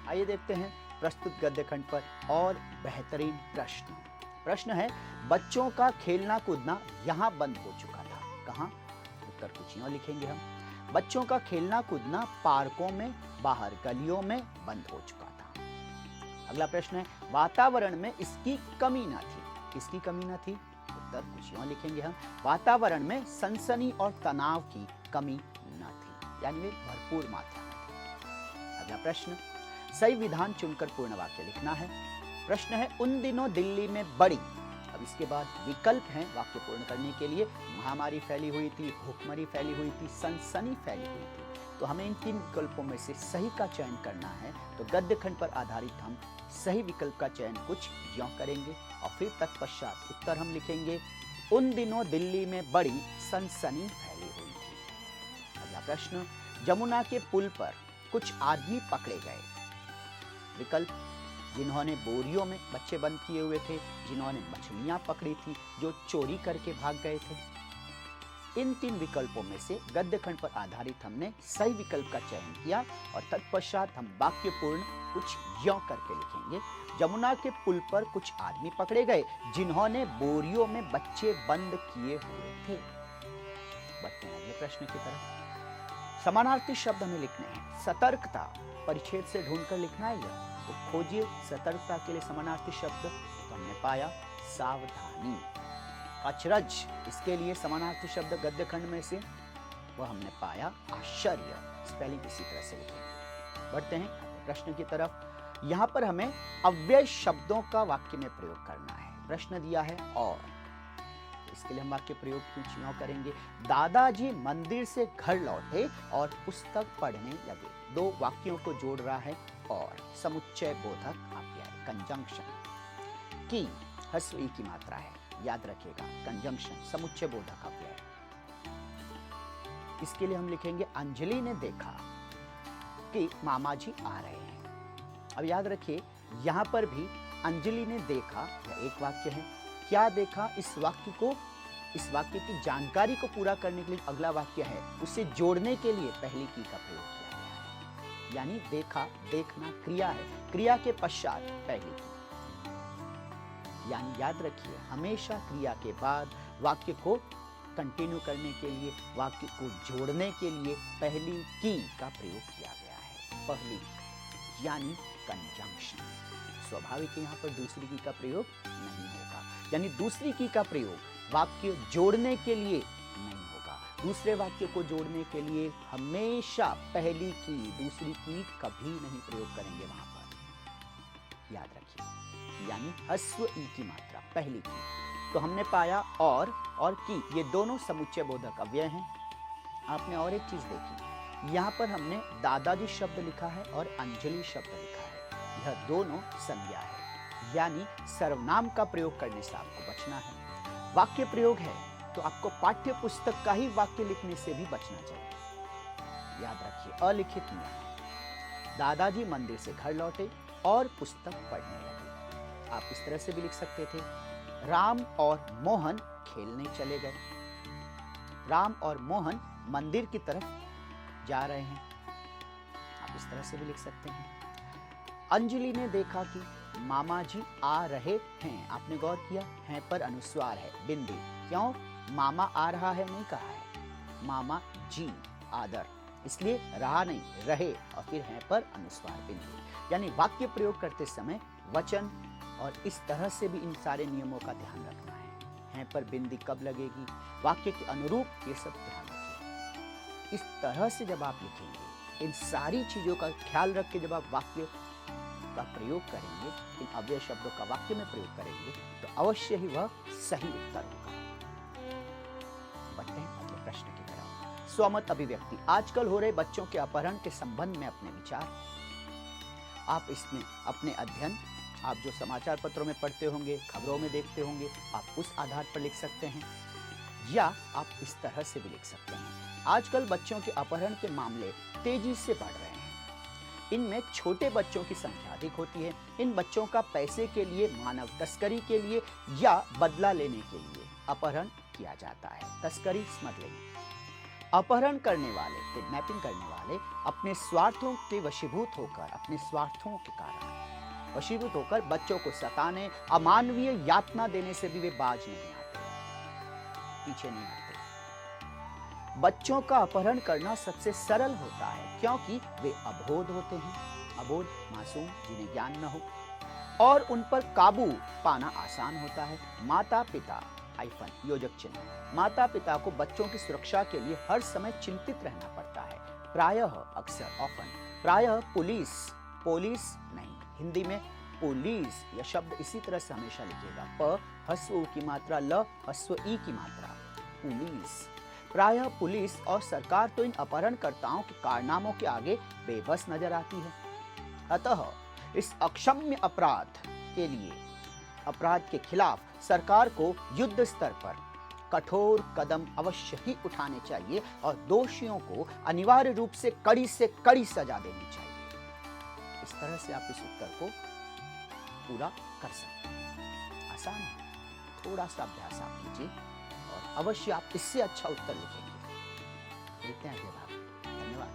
आइए देखते हैं प्रस्तुत गद्य खंड पर और बेहतरीन प्रश्न। प्रश्न है, बच्चों का खेलना कूदना यहाँ बंद हो चुका था। कहाँ? उत्तर कुछ यूं लिखेंगे हम। बच्चों का खेलना कूदना पार्कों में, बाहर गलियों में बंद हो चुका था। अगला प्रश्न है, वातावरण में इसकी कमी न थी। किसकी कमी न थी? उत्तर कुछ यूं लिखेंगे हम। वातावरण में सनसनी और तनाव की कमी न थी, यानी वे भरपूर मात्रा में थी। अगला प्रश्न, सही विधान चुनकर पूर्ण वाक्य लिखना है। प्रश्न है, उन दिनों दिल्ली में बड़ी, अब इसके बाद विकल्प हैं वाक्य पूर्ण करने के लिए। महामारी फैली हुई थी, भूखमरी फैली हुई थी, सनसनी फैली हुई थी। तो हमें इन 3 विकल्पों में से सही का चयन करना है। तो गद्य खंड पर आधारित हम सही विकल्प का चयन कुछ यों करेंगे और फिर तत्पश्चात उत्तर हम लिखेंगे, उन दिनों दिल्ली में बड़ी सनसनी फैली हुई थी। अगला प्रश्न, जमुना के पुल पर कुछ आदमी पकड़े गए। विकल्प, जिन्होंने बोरियों में बच्चे बंद किए हुए थे, जिन्होंने मछलियां पकड़ी थी, जो चोरी करके भाग गए थे। इन 3 विकल्पों में से गद्य खंड पर आधारित हमने सही विकल्प का चयन किया और तत्पश्चात हम वाक्य पूर्ण कुछ यों करके लिखेंगे, जमुना के पुल पर कुछ आदमी पकड़े गए जिन्होंने बोरियों में बच्चे बंद किए हुए थे। बढ़ते हैं अगले प्रश्न की तरफ। समानार्थी शब्द हमें लिखने हैं। सतर्कता परिच्छेद से ढूंढकर लिखना है यह। तो खोजिए सतर्कता के लिए समानार्थी शब्द। तो हमने पाया सावधानी। अचरज, इसके लिए समानार्थी शब्द गद्य खंड में से वह हमने पाया आश्चर्य। स्पेलिंग इसी तरह से लिखेंगे। बढ़ते हैं प्रश्न की तरफ। यहां पर हमें अव्यय शब्दों का वाक्य में प्रयोग करना है। प्रश्न दिया है और, तो इसके लिए हम वाक्य प्रयोग कुछ यूं करेंगे, दादाजी मंदिर से घर लौटे और पुस्तक पढ़ने लगे। 2 वाक्यों को जोड़ रहा है और समुच्चय बोधक अव्यय कंजंक्शन की ह्रस्व ई की मात्रा है, याद रखिएगा। कंजंक्शन समुच्चय बोधक अव्यय। इसके लिए हम लिखेंगे, अंजलि ने देखा कि मामा जी आ रहे हैं। अब याद रखिए, यहां पर भी अंजलि ने देखा, यह एक वाक्य है। क्या देखा? इस वाक्य की जानकारी को पूरा करने के लिए अगला वाक्य है, उसे जोड़ने के लिए पहली की का प्रयोग किया गया है। यानी देखा, देखना क्रिया है, क्रिया के पश्चात पहली की। यानी याद रखिए, हमेशा क्रिया के बाद वाक्य को कंटिन्यू करने के लिए, वाक्य को जोड़ने के लिए पहली की का प्रयोग किया गया है। पहली यानी कंजंक्शन। स्वाभाविक यहाँ पर दूसरी की का प्रयोग नहीं होगा, यानी दूसरी की का प्रयोग वाक्य जोड़ने के लिए नहीं होगा। दूसरे वाक्य को जोड़ने के लिए हमेशा पहली की, दूसरी की कभी नहीं प्रयोग करेंगे वहां पर, याद रखिए। यानी ह्रस्व ई की मात्रा पहली की। तो हमने पाया और की, ये दोनों समुच्चय बोधक अव्यय हैं। आपने और एक चीज देखी, यहाँ पर हमने दादाजी शब्द लिखा है और अंजलि शब्द लिखा है। यह दोनों संज्ञा है, यानी सर्वनाम का प्रयोग करने से आपको बचना है। वाक्य प्रयोग है तो आपको पाठ्य पुस्तक का ही वाक्य लिखने से भी बचना चाहिए। याद रखिए, अलिखित नियम। दादाजी मंदिर से घर लौटे और पुस्तक पढ़ने लगे। आप इस तरह से भी लिख सकते थे, राम और मोहन खेलने चले गए। राम और मोहन मंदिर की तरफ जा रहे हैं। आप इस तरह से भी लिख सकते हैं। अंजलि ने देखा कि मामा जी आ रहे हैं। आपने गौर किया, हैं पर अनुस्वार है, बिंदी। क्यों? मामा आ रहा है नहीं कहा है, मामा जी आदर, इसलिए रहा नहीं, रहे, और फिर हैं पर अनुस्वार बिंदी। यानी वाक्य प्रयोग करते समय वचन और इस तरह से भी इन सारे नियमों का ध्यान रखना है। हैं पर बिंदी कब लगेगी, वाक्य के अनुरूप, ये सब ध्यान रखिए। इस तरह से जब आप लिखेंगे, इन सारी चीजों का ख्याल रख के जब आप वाक्य का प्रयोग करेंगे, इन अव्यय शब्दों का वाक्य में प्रयोग करेंगे, तो अवश्य ही वह सही उत्तर होगा। बढ़ते हैं अगले प्रश्न की तरफ। स्वमत अभिव्यक्ति। आजकल हो रहे बच्चों के अपहरण के संबंध में अपने विचार। आप इसमें अपने अध्ययन, आप जो समाचार पत्रों में पढ़ते होंगे, खबरों में देखते होंगे, आप उस आधार पर लिख सकते हैं, या आप इस तरह से भी लिख सकते हैं, आजकल बच्चों के अपहरण के मामले तेजी से बढ़ रहे हैं। इनमें छोटे बच्चों की संख्या अधिक होती है। इन बच्चों का पैसे के लिए, मानव तस्करी के लिए या बदला लेने के लिए अपहरण किया जाता है। तस्करी, स्मगलिंग। अपहरण करने वाले, किडनैपिंग करने वाले अपने स्वार्थों के वशीभूत होकर, अपने स्वार्थों के कारण वशीभूत होकर बच्चों को सताने, अमानवीय यातना देने से भी वे बाज नहीं आते, पीछे नहीं हटते। बच्चों का अपहरण करना सबसे सरल होता है क्योंकि वे अबोध होते हैं, अबोध, मासूम, जिन्हें ज्ञान न हो, और उन पर काबू पाना आसान होता है। माता पिता हाइफन योजक चिन्ह, माता पिता को बच्चों की सुरक्षा के लिए हर समय चिंतित रहना पड़ता है। प्रायः, अक्सर, ऑफन, प्रायः पुलिस, पुलिस नहीं, हिंदी में पुलिस यह शब्द इसी तरह से हमेशा लिखेगा, प ह्स्व उ की मात्रा, ल ह्स्व ई की मात्रा, पुलिस। प्रायः पुलिस और सरकार तो इन अपहरणकर्ताओं के कारनामों के आगे बेबस नजर आती है। अतः इस अक्षम्य अपराध के लिए, अपराध के खिलाफ सरकार को युद्ध स्तर पर कठोर कदम अवश्य ही उठाने चाहिए और दोषियों को अनिवार्य रूप से कड़ी सजा देनी चाहिए। इस तरह से आप इस उत्तर को पूरा कर सकते हैं। आसान है, थोड़ा सा अभ्यास आप कीजिए और अवश्य आप इससे अच्छा उत्तर लिखेंगे। मिलते हैं अगले भाग में। धन्यवाद।